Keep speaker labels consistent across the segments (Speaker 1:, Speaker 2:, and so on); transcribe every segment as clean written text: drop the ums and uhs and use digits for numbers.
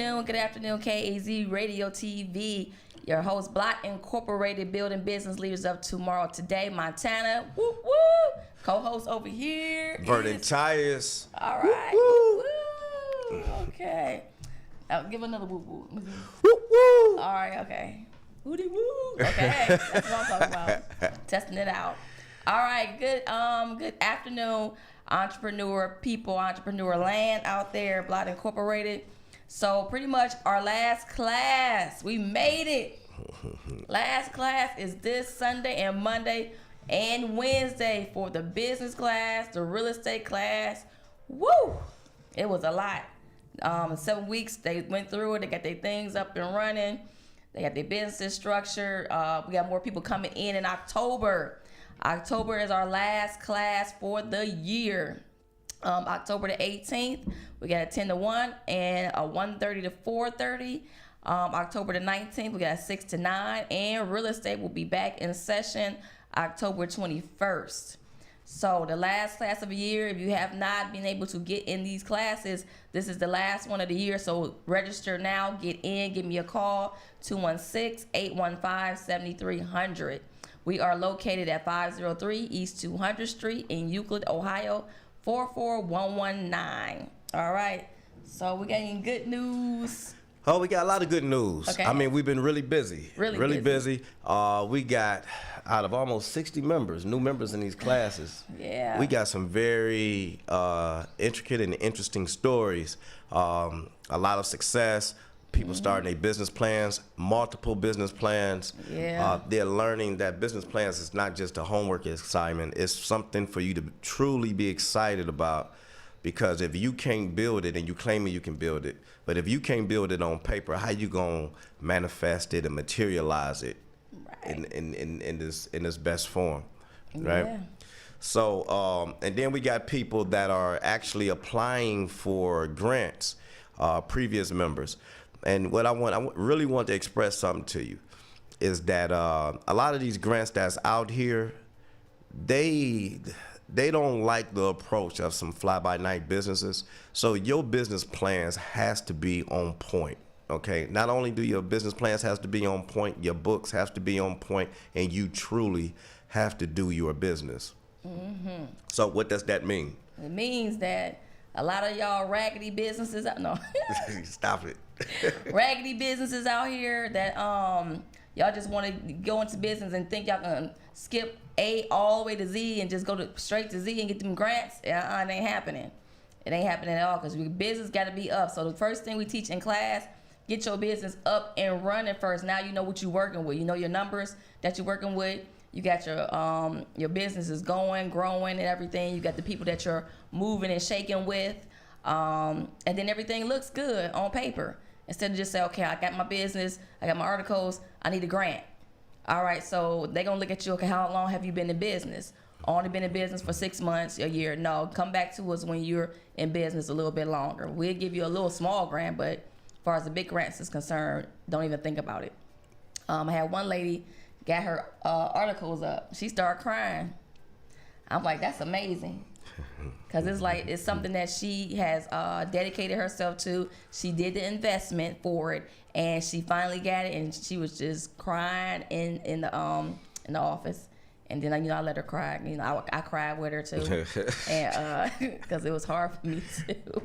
Speaker 1: afternoon, KAZ Radio TV. Your host, Block Incorporated, building business leaders of tomorrow. Today, Montana. Woo woo. Co-host over here,
Speaker 2: Vernon, Tyus.
Speaker 1: All right. Woo woo. Okay. I'll give another woo woo.
Speaker 2: Woo woo.
Speaker 1: All right. Okay. Woody woo. Okay. That's what I'm talking about. Testing it out. All right. Good. Good afternoon, entrepreneur people, entrepreneur land out there, Block Incorporated. So pretty much our last class, we made it. Last class is this Sunday and Monday and Wednesday for the business class, the real estate class. Woo! It was a lot. 7 weeks, they went through it. They got their things up and running. They got their businesses structured. We got more people coming in October. October is our last class for the year. October the 18th, we got a 10 to 1 and a 1:30 to 4:30. October the 19th, we got a 6 to 9, and real estate will be back in session October 21st. So the last class of the year, if you have not been able to get in these classes, this is the last one of the year. So register now, get in, give me a call, 216-815-7300. We are located at 503 East 200th Street in Euclid, Ohio, 44119. All right. So we got any good news?
Speaker 2: Oh, we got a lot of good news.
Speaker 1: Okay.
Speaker 2: I mean, we've been really busy. Really busy. We got, out of almost 60 members, new members in these classes.
Speaker 1: Yeah.
Speaker 2: We got some very intricate and interesting stories. A lot of success. People starting their business plans, multiple business plans.
Speaker 1: Yeah.
Speaker 2: They're learning that business plans is not just a homework assignment. It's something for you to truly be excited about. Because if you can't build it and you claim you can build it, but if you can't build it on paper, how you gonna manifest it and materialize it in this best form, right?
Speaker 1: Yeah.
Speaker 2: So and then we got people that are actually applying for grants, previous members, and what I really want to express something to you is that a lot of these grants that's out here, they don't like the approach of some fly-by-night businesses. So your business plans has to be on point, okay? Not only do your business plans has to be on point, your books have to be on point, and you truly have to do your business. Mm-hmm. So what does that mean?
Speaker 1: It means that a lot of y'all raggedy businesses
Speaker 2: Stop it.
Speaker 1: raggedy businesses out here that y'all just want to go into business and think y'all gonna skip A all the way to Z and just go straight to Z and get them grants. It ain't happening. It ain't happening at all, because your business got to be up. So the first thing we teach in class, get your business up and running first. Now you know what you're working with. You know your numbers that you're working with. You got your business is going, growing, and everything. You got the people that you're moving and shaking with, and then everything looks good on paper. Instead of just say, okay, I got my business, I got my articles, I need a grant. All right, so they're going to look at you, okay, how long have you been in business? Only been in business for 6 months, a year. No, come back to us when you're in business a little bit longer. We'll give you a little small grant, but as far as the big grants is concerned, don't even think about it. I had one lady got her articles up. She started crying. I'm like, that's amazing. Because it's something that she has dedicated herself to. She did the investment for it, and she finally got it, and she was just crying in the office. And then I let her cry. I cried with her too, and because it was hard for me too.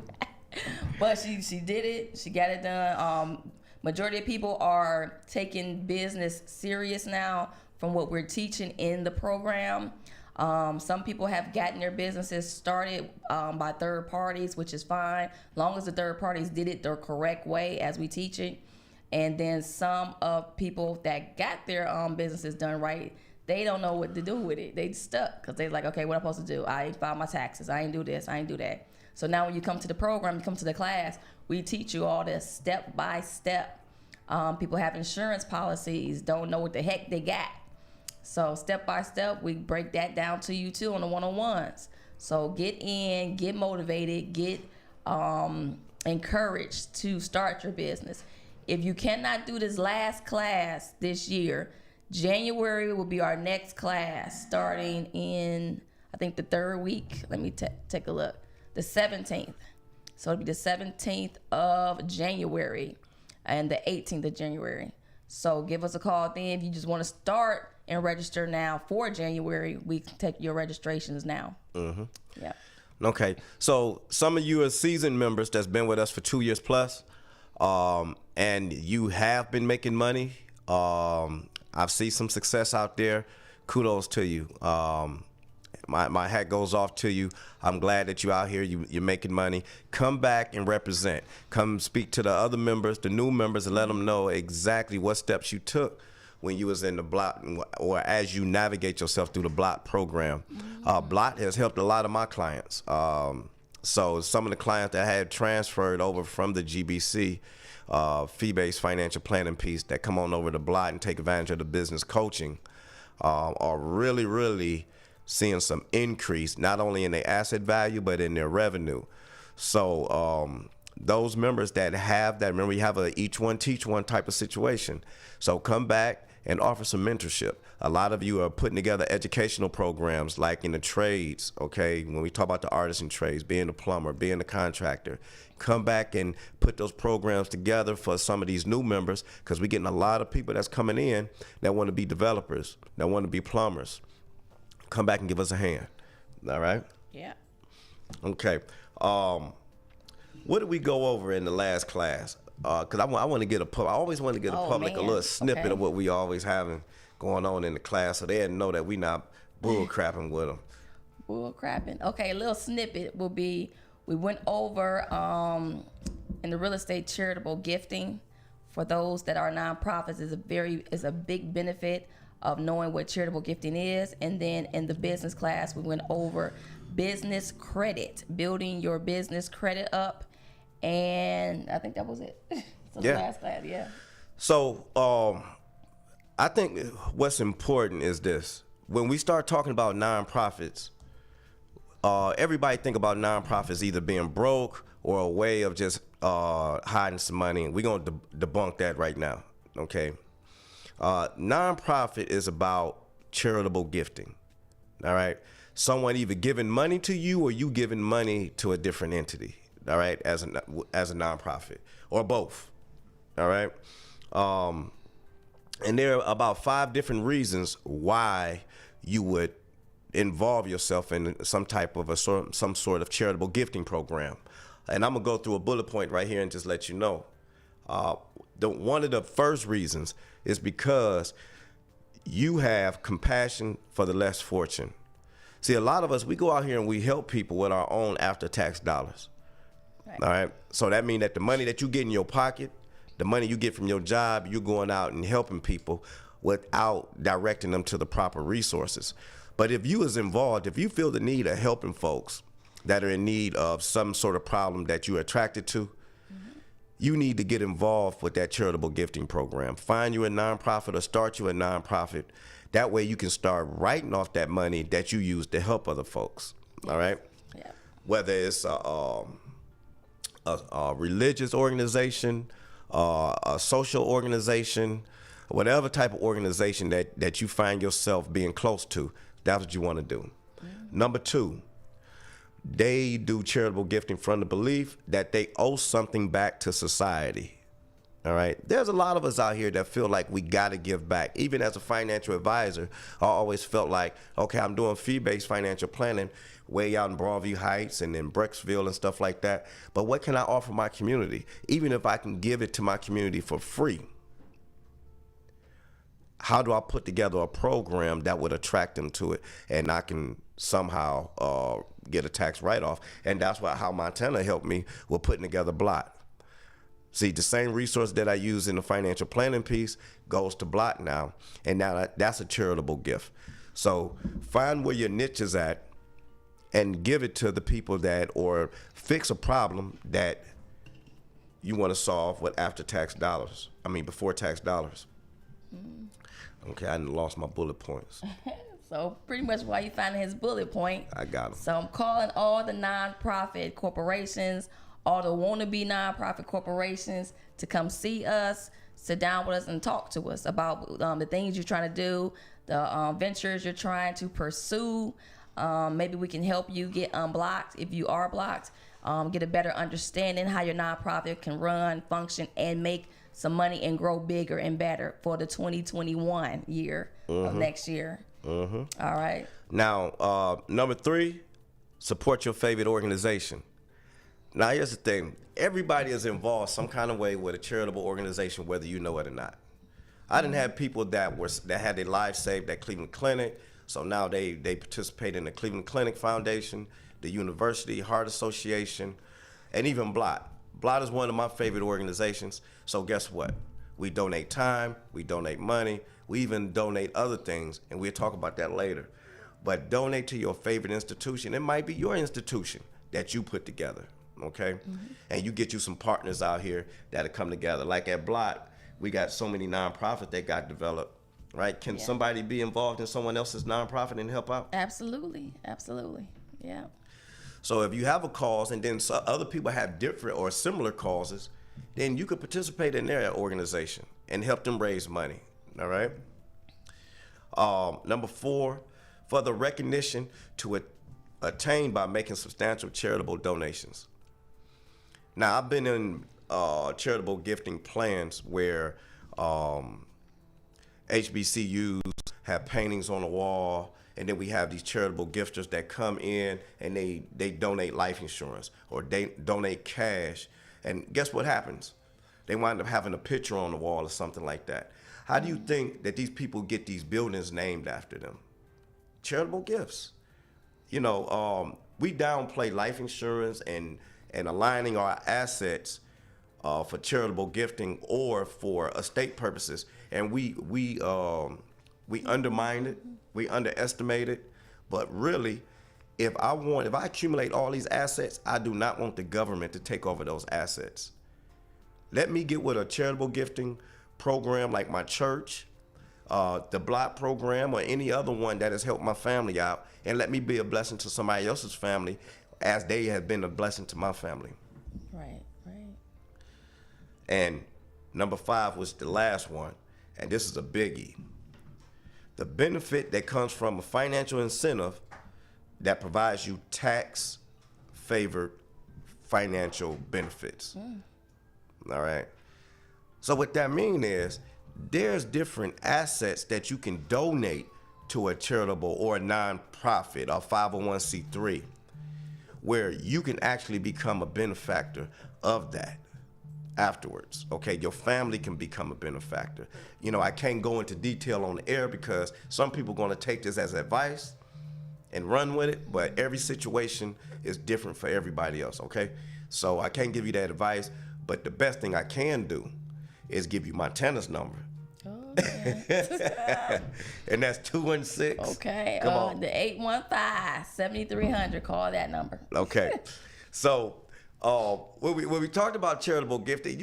Speaker 1: But she did it. She got it done. Majority of people are taking business serious now from what we're teaching in the program. Some people have gotten their businesses started by third parties, which is fine, long as the third parties did it the correct way as we teach it. And then some of people that got their businesses done right, they don't know what to do with it. They stuck because they're like, okay, what am I supposed to do? I ain't file my taxes. I ain't do this. I ain't do that. So now when you come to the program, you come to the class, we teach you all this step by step. People have insurance policies, don't know what the heck they got. So step by step, we break that down to you too on the one-on-ones. So get in, get motivated, get encouraged to start your business. If you cannot do this last class this year, January will be our next class starting in, I think, the third week. Let me take a look. The 17th. So it'll be the 17th of January and the 18th of January. So give us a call then if you just want to start and register now for January. We can take your registrations now. Mm-hmm. Yeah.
Speaker 2: Okay. So some of you are seasoned members that's been with us for 2 years plus, and you have been making money. I've seen some success out there. Kudos to you. My hat goes off to you. I'm glad that you're out here. You're making money. Come back and represent. Come speak to the other members, the new members, and let them know exactly what steps you took when you was in the block, or as you navigate yourself through the block program. Block has helped a lot of my clients. So some of the clients that had transferred over from the GBC, fee-based financial planning piece, that come on over to block and take advantage of the business coaching, are really seeing some increase, not only in their asset value, but in their revenue. So those members that have that, remember, you have a each one teach one type of situation. So come back and offer some mentorship. A lot of you are putting together educational programs like in the trades, okay? When we talk about the artisan trades, being a plumber, being a contractor, come back and put those programs together for some of these new members, because we're getting a lot of people that's coming in that want to be developers, that want to be plumbers. Come back and give us a hand. All right?
Speaker 1: Yeah.
Speaker 2: Okay. What did we go over in the last class? Because I want to get I always want to get a public a little snippet of what we always having going on in the class, so they know that we not bull crapping with them.
Speaker 1: Bull crapping. Okay, a little snippet will be, we went over in the real estate charitable gifting for those that are nonprofits is a big benefit of knowing what charitable gifting is. And then in the business class, we went over business credit, building your business credit up. And I think that was it. So the last class, yeah.
Speaker 2: So I think what's important is this. When we start talking about nonprofits, everybody think about nonprofits either being broke or a way of just hiding some money. And we're going to debunk that right now, okay? Nonprofit is about charitable gifting, all right? Someone either giving money to you or you giving money to a different entity, all right, as a nonprofit, or both, all right? And there are about 5 different reasons why you would involve yourself in some type of some sort of charitable gifting program. And I'm gonna go through a bullet point right here and just let you know. One of the first reasons is because you have compassion for the less fortunate. See, a lot of us, we go out here and we help people with our own after-tax dollars. Right. All right. So that means that the money that you get in your pocket, the money you get from your job, you're going out and helping people without directing them to the proper resources. But if you is involved, if you feel the need of helping folks that are in need of some sort of problem that you're attracted to, you need to get involved with that charitable gifting program. Find you a nonprofit or start you a nonprofit. That way you can start writing off that money that you use to help other folks. All right?
Speaker 1: Yeah.
Speaker 2: Whether it's a religious organization, a social organization, whatever type of organization that you find yourself being close to, that's what you want to do. Number 2, they do charitable gifting from the belief that they owe something back to society. All right. There's a lot of us out here that feel like we got to give back. Even as a financial advisor, I always felt like, okay, I'm doing fee-based financial planning way out in Broadview Heights and in Brecksville and stuff like that. But what can I offer my community? Even if I can give it to my community for free, how do I put together a program that would attract them to it and I can somehow get a tax write-off? And that's how Montana helped me with putting together Blot. See, the same resource that I use in the financial planning piece goes to Blot now, and now that's a charitable gift. So find where your niche is at and give it to the people or fix a problem that you want to solve with before tax dollars. Okay, I lost my bullet points.
Speaker 1: So pretty much while you finding his bullet point,
Speaker 2: I got him.
Speaker 1: So I'm calling all the nonprofit corporations, all the wannabe nonprofit corporations to come see us, sit down with us and talk to us about the things you're trying to do, the ventures you're trying to pursue. Maybe we can help you get unblocked if you are blocked. get a better understanding how your nonprofit can run, function, and make some money and grow bigger and better for the 2021 year of next year. All right.
Speaker 2: Now, number 3, support your favorite organization. Now, here's the thing. Everybody is involved some kind of way with a charitable organization, whether you know it or not. I didn't have people that had their lives saved at Cleveland Clinic, so now they participate in the Cleveland Clinic Foundation, the University Heart Association, and even Blot. Blot is one of my favorite organizations, so guess what? We donate time, we donate money, we even donate other things, and we'll talk about that later. But donate to your favorite institution. It might be your institution that you put together, okay? And you get you some partners out here that'll come together. Like at Blot, we got so many nonprofits that got developed, right? Can somebody be involved in someone else's nonprofit and help out?
Speaker 1: Absolutely, yeah.
Speaker 2: So if you have a cause and then other people have different or similar causes, then you could participate in their organization and help them raise money, all right? Number 4, for the recognition to attain by making substantial charitable donations. Now, I've been in charitable gifting plans where HBCUs have paintings on the wall, and then we have these charitable gifters that come in and they donate life insurance or they donate cash. And guess what happens? They wind up having a picture on the wall or something like that. How do you think that these people get these buildings named after them? Charitable gifts. You know, we downplay life insurance and aligning our assets for charitable gifting or for estate purposes, and we undermine it, we underestimate it. But really, if I accumulate all these assets, I do not want the government to take over those assets. Let me get with a charitable gifting program like my church, the Block program, or any other one that has helped my family out, and let me be a blessing to somebody else's family as they have been a blessing to my family.
Speaker 1: Right.
Speaker 2: And number 5 was the last one, and this is a biggie. The benefit that comes from a financial incentive that provides you tax-favored financial benefits. All right? So what that means is there's different assets that you can donate to a charitable or a nonprofit or 501c3 where you can actually become a benefactor of that afterwards. Okay, your family can become a benefactor. You know, I can't go into detail on the air because some people are going to take this as advice and run with it, but every situation is different for everybody else, okay? So I can't give you that advice, but the best thing I can do is give you my tennis number. Okay. And that's 216.
Speaker 1: Okay.
Speaker 2: Come on.
Speaker 1: The 815-7300. Call that number.
Speaker 2: Okay. So when we talked about charitable gifting,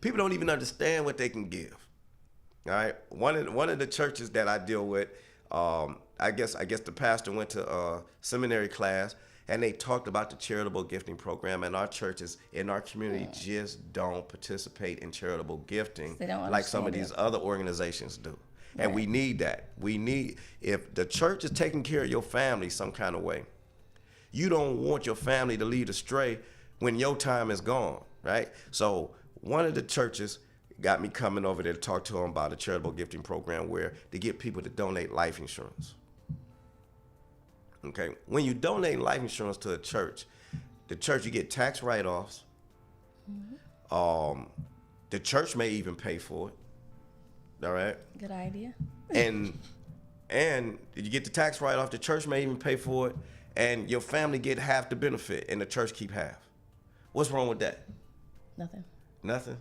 Speaker 2: people don't even understand what they can give. All right. One of the churches that I deal with, I guess the pastor went to a seminary class and they talked about the charitable gifting program, and our churches in our community just don't participate in charitable gifting like some of these other organizations do. And we need that. If the church is taking care of your family some kind of way, you don't want your family to lead astray when your time is gone, right? So one of the churches got me coming over there to talk to them about a charitable gifting program where to get people to donate life insurance. Okay, when you donate life insurance to a church, you get tax write-offs. The church may even pay for it. All right.
Speaker 1: Good idea.
Speaker 2: and you get the tax write-off. The church may even pay for it, and your family get half the benefit, and the church keep half. What's wrong with that? Nothing.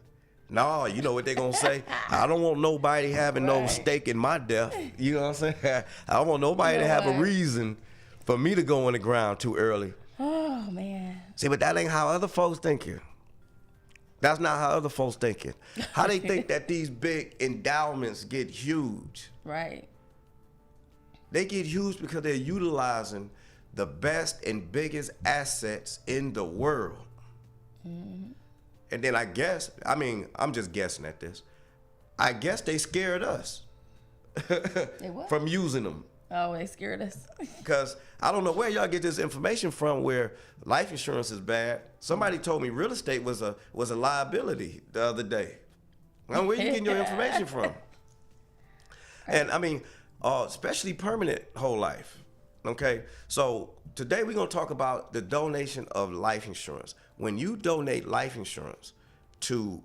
Speaker 2: No, you know what they're gonna say? I don't want nobody having no stake in my death. You know what I'm saying? I don't want nobody to have a reason for me to go in the ground too early.
Speaker 1: Oh, man.
Speaker 2: See, but that ain't how other folks thinking. That's not how other folks thinking. How they think that these big endowments get huge.
Speaker 1: Right.
Speaker 2: They get huge because they're utilizing the best and biggest assets in the world. Mm-hmm. And then I'm just guessing at this. I guess they scared us from using them.
Speaker 1: Oh, they scared us.
Speaker 2: Because I don't know where y'all get this information from where life insurance is bad. Somebody told me real estate was a liability the other day. Now, where you getting your information from? And I mean, especially permanent whole life. Okay, so today we're gonna talk about the donation of life insurance. When you donate life insurance to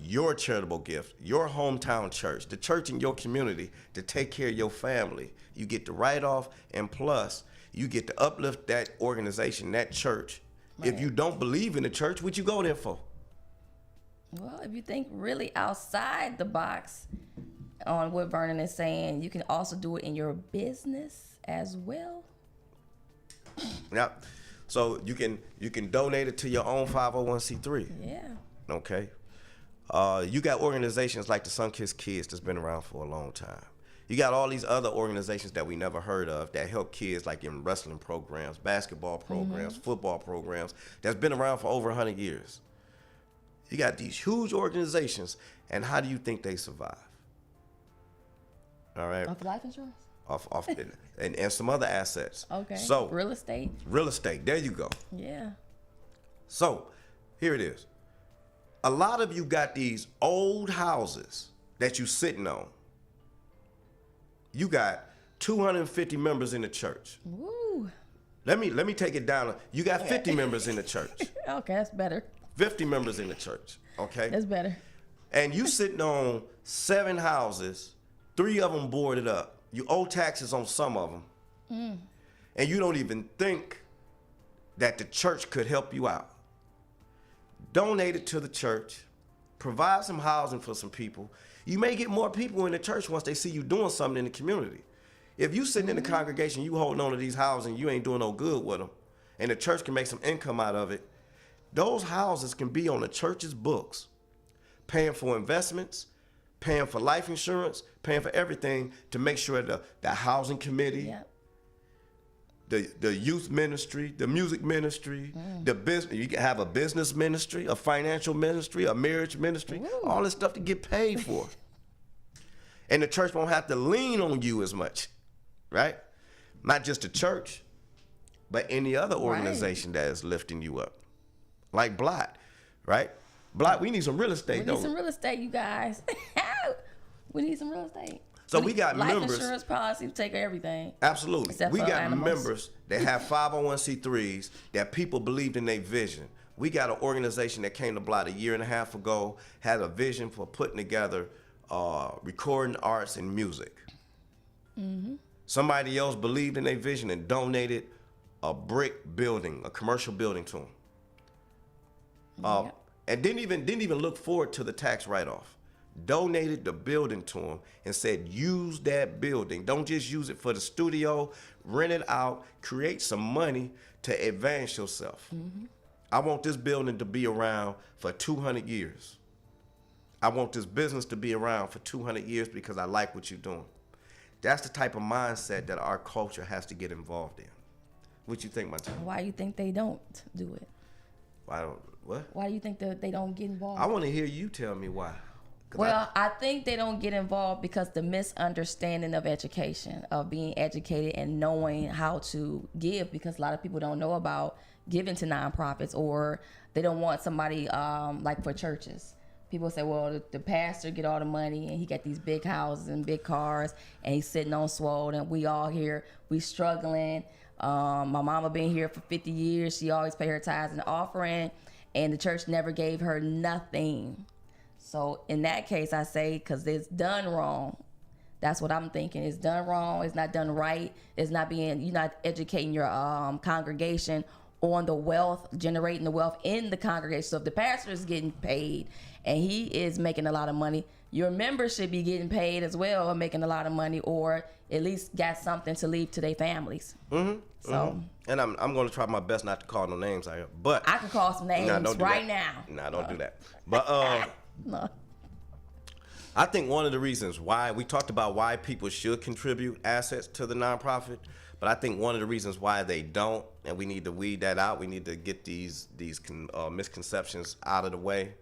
Speaker 2: your charitable gift, your hometown church, the church in your community to take care of your family, you get the write-off, and plus you get to uplift that organization, that church. Right. If you don't believe in the church, what you go there for?
Speaker 1: Well, if you think really outside the box on what Vernon is saying, you can also do it in your business as well.
Speaker 2: Yeah. So you can donate it to your own 501c3.
Speaker 1: Yeah.
Speaker 2: Okay. You got organizations like the Sunkissed Kids that's been around for a long time. You got all these other organizations that we never heard of that help kids, like in wrestling programs, basketball programs, football programs, that's been around for over 100 years. You got these huge organizations, and how do you think they survive? All right.
Speaker 1: Off life insurance?
Speaker 2: Off and some other assets.
Speaker 1: Okay.
Speaker 2: So
Speaker 1: real estate.
Speaker 2: Real estate. There you go.
Speaker 1: Yeah.
Speaker 2: So here it is. A lot of you got these old houses that you sitting on. You got 250 members in the church.
Speaker 1: Woo.
Speaker 2: Let me take it down. You got 50 members in the church.
Speaker 1: Okay, that's better.
Speaker 2: 50 members in the church. Okay.
Speaker 1: That's better.
Speaker 2: And you sitting on 7 houses, 3 of them boarded up. You owe taxes on some of them. And you don't even think that the church could help you out. Donate it to the church. Provide some housing for some people. You may get more people in the church once they see you doing something in the community. If you sitting in the congregation, you holding on to these houses and you ain't doing no good with them, and the church can make some income out of it, those houses can be on the church's books, paying for investments, paying for life insurance, paying for everything to make sure the housing committee, the youth ministry, the music ministry, the business, you can have a business ministry, a financial ministry, a marriage ministry, all this stuff to get paid for. And the church won't have to lean on you as much, right? Not just the church, but any other organization that is lifting you up. Like Blot, right? Blot, we need some real estate,
Speaker 1: We need some real estate, you guys. We need some real estate.
Speaker 2: So we got
Speaker 1: life
Speaker 2: members.
Speaker 1: Insurance policy to take everything.
Speaker 2: Absolutely.
Speaker 1: Except
Speaker 2: We
Speaker 1: for
Speaker 2: got
Speaker 1: animals.
Speaker 2: members that have 501c3s that people believed in their vision. We got an organization that came to Blot a year and a half ago, had a vision for putting together recording arts and music. Somebody else believed in their vision and donated a brick building, a commercial building to them. And didn't even look forward to the tax write-off. Donated the building to them and said, use that building. Don't just use it for the studio, rent it out, create some money to advance yourself. I want this building to be around for 200 years. I want this business to be around for 200 years because I like what you're doing. That's the type of mindset that our culture has to get involved in. What you think, Monty?
Speaker 1: Why you think they don't do it?
Speaker 2: What?
Speaker 1: Why do you think that they don't get involved?
Speaker 2: I want to hear you tell me why.
Speaker 1: Well, I think they don't get involved because the misunderstanding of education, of being educated and knowing how to give, because a lot of people don't know about giving to nonprofits, or they don't want somebody like for churches. People say, well, the pastor get all the money and he got these big houses and big cars and he's sitting on swole, and we all here, we struggling. My mama been here for 50 years. She always pay her tithes and offering, and the church never gave her nothing. So in that case, I say, because it's done wrong. That's what I'm thinking. It's done wrong. It's not done right. It's not being, you're not educating your congregation on the wealth, generating the wealth in the congregation. So if the pastor is getting paid and he is making a lot of money, your members should be getting paid as well, or making a lot of money, or at least got something to leave to their families. So,
Speaker 2: and I'm going to try my best not to call no names out here, but
Speaker 1: I can call some names right now.
Speaker 2: No, don't do that. But
Speaker 1: No.
Speaker 2: I think one of the reasons why we talked about why people should contribute assets to the nonprofit, but I think one of the reasons why they don't, and we need to weed that out, we need to get these misconceptions out of the way,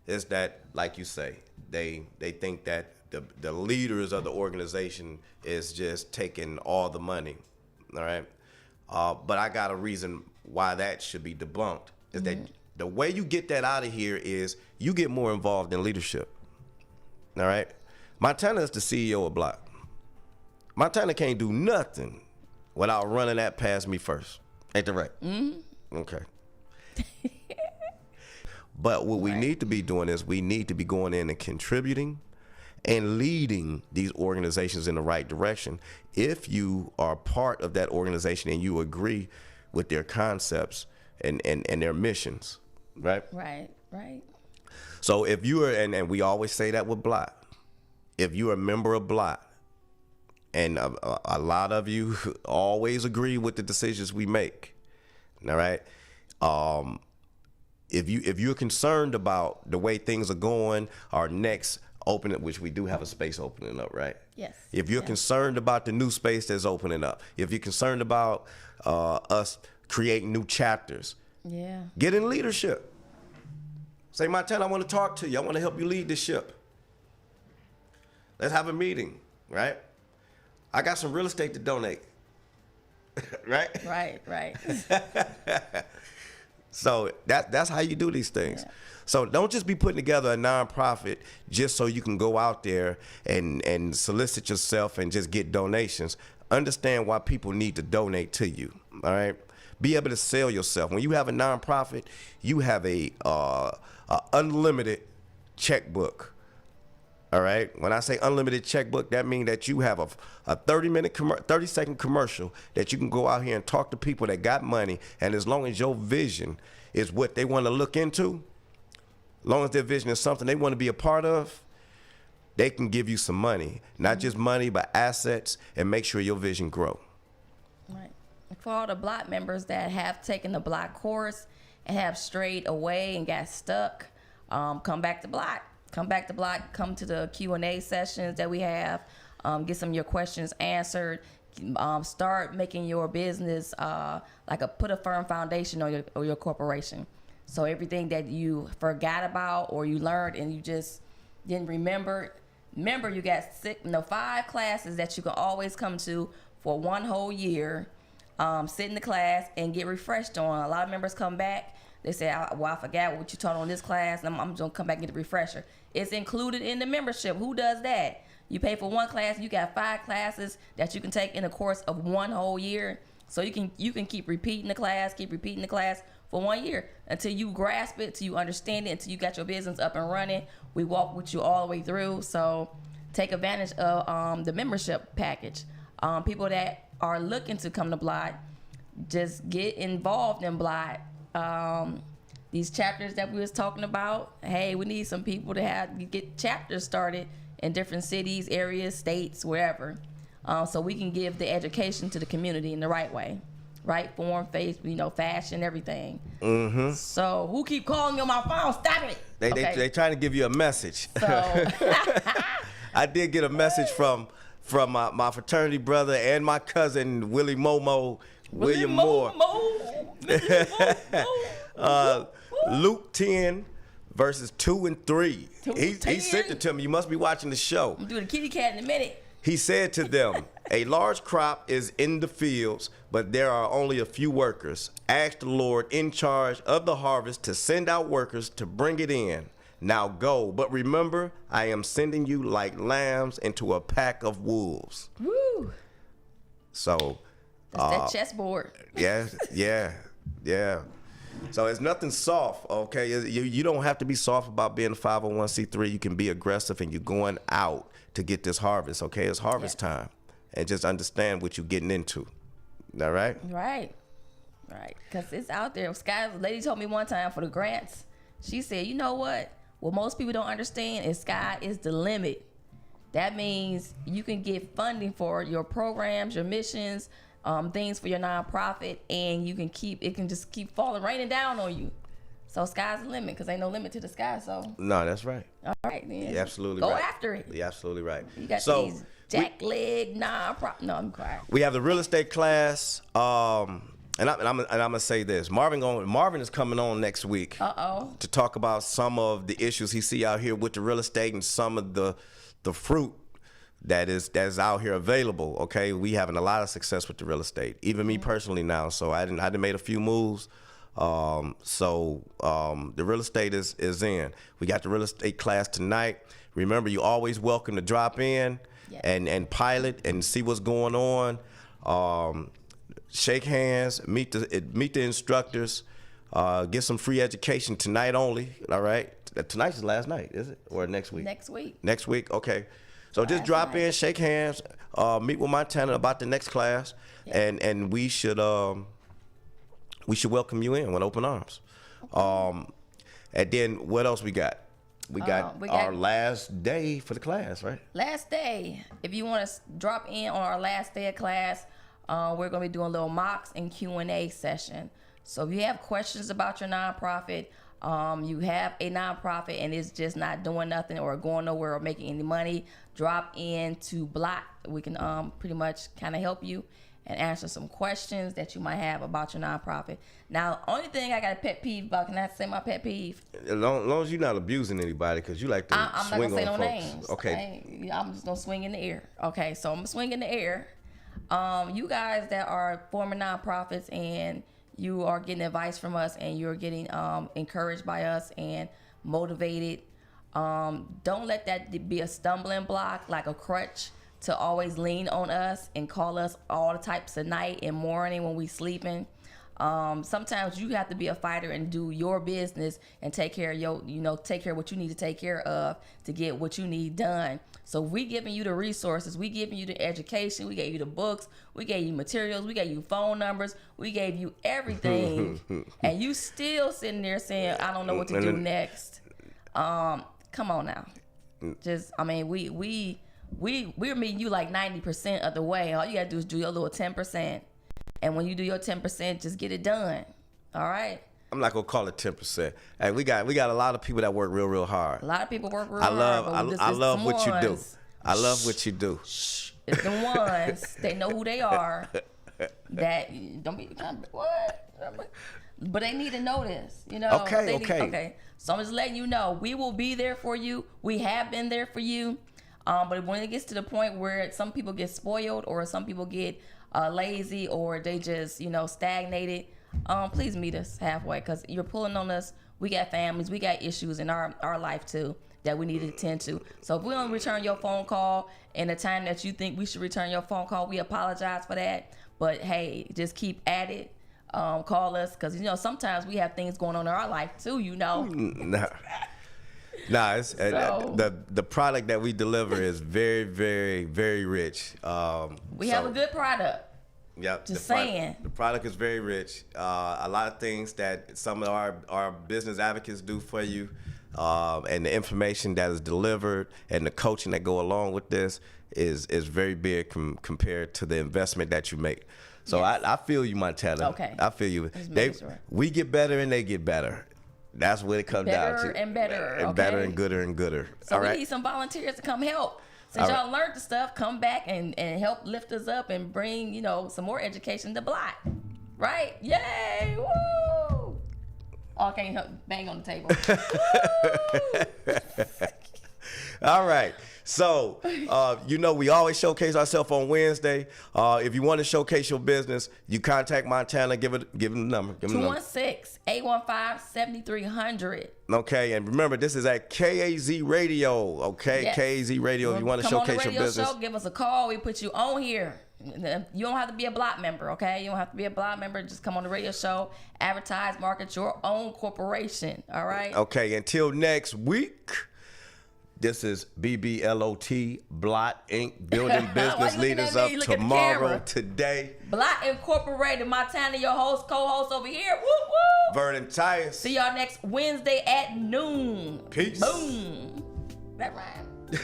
Speaker 2: is that, like you say, they think that the leaders of the organization is just taking all the money. All right. But I got a reason why that should be debunked. Is that the way you get that out of here is you get more involved in leadership. All right. Montana is the CEO of Block. Montana can't do nothing without running that past me first. Ain't that right? Mm-hmm. Okay. But what we need to be doing is we need to be going in and contributing and leading these organizations in the right direction. If you are part of that organization and you agree with their concepts and their missions, right?
Speaker 1: Right.
Speaker 2: So if you are, and we always say that with Block, if you're a member of Block, and a lot of you always agree with the decisions we make, all right? If you're concerned about the way things are going, our next opening, which we do have a space opening up, right?
Speaker 1: Yes.
Speaker 2: If you're concerned about the new space that's opening up, if you're concerned about us creating new chapters, get in leadership. Say, Montana, I want to talk to you. I want to help you lead this ship. Let's have a meeting, right? I got some real estate to donate, right?
Speaker 1: Right.
Speaker 2: So that's how you do these things. Yeah. So don't just be putting together a nonprofit just so you can go out there and solicit yourself and just get donations. Understand why people need to donate to you, all right? Be able to sell yourself. When you have a nonprofit, you have a unlimited checkbook. All right. When I say unlimited checkbook, that means that you have a 30-second commercial that you can go out here and talk to people that got money. And as long as your vision is what they want to look into, as long as their vision is something they want to be a part of, they can give you some money. Not just money, but assets, and make sure your vision grow.
Speaker 1: Right. For all the Block members that have taken the Block course and have strayed away and got stuck, come back to Block. Come back to Block, come to the Q&A sessions that we have, get some of your questions answered, start making your business put a firm foundation on your corporation. So everything that you forgot about or you learned and you just didn't remember you got 5 classes that you can always come to for one whole year, sit in the class and get refreshed on. A lot of members come back. They say, I forgot what you taught on this class, and I'm just going to come back and get a refresher. It's included in the membership. Who does that? You pay for one class, you got 5 classes that you can take in the course of one whole year. So you can keep repeating the class for 1 year until you grasp it, until you understand it, until you got your business up and running. We walk with you all the way through. So take advantage of the membership package. People that are looking to come to Block, just get involved in Block. These chapters that we was talking about, hey, we need some people to get chapters started in different cities, areas, states, wherever, so we can give the education to the community in the right way, right form, fashion, everything. Mm-hmm. So who keep calling me on my phone? Stop it.
Speaker 2: They trying to give you a message.
Speaker 1: So
Speaker 2: I did get a message from my fraternity brother and my cousin Willie Momo. William Moore. Luke 10, verses 2 and 3. He sent it to me. You must be watching the show.
Speaker 1: I'm doing a kitty cat in a minute.
Speaker 2: He said to them, a large crop is in the fields, but there are only a few workers. Ask the Lord in charge of the harvest to send out workers to bring it in. Now go, but remember, I am sending you like lambs into a pack of wolves.
Speaker 1: Woo.
Speaker 2: So...
Speaker 1: That's that chessboard.
Speaker 2: Yeah. So it's nothing soft, okay? You don't have to be soft about being a 501c3. You can be aggressive, and you're going out to get this harvest, okay? It's harvest time. And just understand what you're getting into. All right?
Speaker 1: Right. Because it's out there. Sky, a lady told me one time for the grants, she said, you know what? What most people don't understand is sky is the limit. That means you can get funding for your programs, your missions, things for your nonprofit, and it can just keep raining down on you. So sky's the limit, because ain't no limit to the sky. So
Speaker 2: no, that's right.
Speaker 1: All right, then.
Speaker 2: You're absolutely
Speaker 1: Go
Speaker 2: right.
Speaker 1: after it.
Speaker 2: You're absolutely right.
Speaker 1: You got these jackleg nonprofit. No, I'm quiet.
Speaker 2: We have the real estate class. And I'm gonna say this: Marvin is coming on next week to talk about some of the issues he see out here with the real estate and some of the fruit that's out here available. Okay, we having a lot of success with the real estate. Even me personally now. So I done made a few moves. The real estate is in. We got the real estate class tonight. Remember, you're always welcome to drop in and pilot and see what's going on. Shake hands, meet the instructors, get some free education tonight only. All right, tonight's the last night, is it, or next week?
Speaker 1: Next week.
Speaker 2: Next week, okay. So just drop in, shake hands, meet with Montana about the next class, and we should welcome you in with open arms. And then what else we got? We got our last day for the class, right?
Speaker 1: Last day. If you want to drop in on our last day of class, we're going to be doing little mocks and Q&A session. So if you have questions about your nonprofit, you have a nonprofit and it's just not doing nothing or going nowhere or making any money, drop in to Block. We can pretty much kind of help you and answer some questions that you might have about your nonprofit. Now, only thing I got a pet peeve about, can I say my pet peeve?
Speaker 2: As long as you're not abusing anybody, because you like to swing on folks. I'm not going to say no names.
Speaker 1: Okay. I'm just going to swing in the air. Okay, so I'm going to swing in the air. You guys that are former nonprofits and you are getting advice from us and you're getting encouraged by us and motivated, don't let that be a stumbling block, like a crutch to always lean on us and call us all the types of night and morning when we sleeping. Sometimes you have to be a fighter and do your business and take care of take care of what you need to take care of to get what you need done. So we giving you the resources, we giving you the education, we gave you the books, we gave you materials, we gave you phone numbers, we gave you everything, and you still sitting there saying, I don't know what to do next. Come on now. Just, I mean, we're meeting you like 90% of the way. All you gotta do is do your little 10%. And when you do your 10%, just get it done. All right?
Speaker 2: I'm not gonna call it 10%. Hey, we got a lot of people that work real hard.
Speaker 1: A lot of people work real hard.
Speaker 2: I love what you do. I love what you do.
Speaker 1: Shh. It's the ones. They know who they are. That don't be what? But they need to know this. Okay. So I'm just letting you know, we will be there for you. We have been there for you. But when it gets to the point where some people get spoiled or some people get lazy or they just, stagnated, please meet us halfway, because you're pulling on us. We got families, we got issues in our life too that we need to attend to. So if we don't return your phone call in the time that you think we should return your phone call, we apologize for that. But hey, just keep at it. Call us, because sometimes we have things going on in our life too.
Speaker 2: It's the product that we deliver is very, very, very rich.
Speaker 1: We have a good product.
Speaker 2: Yep.
Speaker 1: Just saying.
Speaker 2: The product is very rich. A lot of things that some of our business advocates do for you, and the information that is delivered and the coaching that go along with this is very big compared to the investment that you make. So yes. I feel you, Montana.
Speaker 1: Okay.
Speaker 2: I feel you.
Speaker 1: Sure.
Speaker 2: We get better and they get better. That's what it comes down to.
Speaker 1: Better and better.
Speaker 2: And better and gooder and gooder.
Speaker 1: So we need some volunteers to come help. Since y'all learned the stuff, come back and help lift us up and bring, some more education to Block. Right? Yay! Woo! Oh, I can't bang on the table.
Speaker 2: All right. So, we always showcase ourselves on Wednesday. If you want to showcase your business, you contact Montana. Give him the number.
Speaker 1: 216-815-7300.
Speaker 2: Okay, and remember, this is at KAZ Radio. Okay, yes. KAZ Radio. If you want to showcase your business,
Speaker 1: show, give us a call. We put you on here. You don't have to be a Block member, okay? You don't have to be a Block member. Just come on the radio show, advertise, market your own corporation. All right.
Speaker 2: Okay. Until next week. This is BBLOT, Blot Inc., building business leaders up tomorrow, today.
Speaker 1: Blot Incorporated, Montana, your host, co-host over here. Woo, woo.
Speaker 2: Vernon, Tyus.
Speaker 1: See y'all next Wednesday at noon.
Speaker 2: Peace.
Speaker 1: Boom. That rhyme. Boom.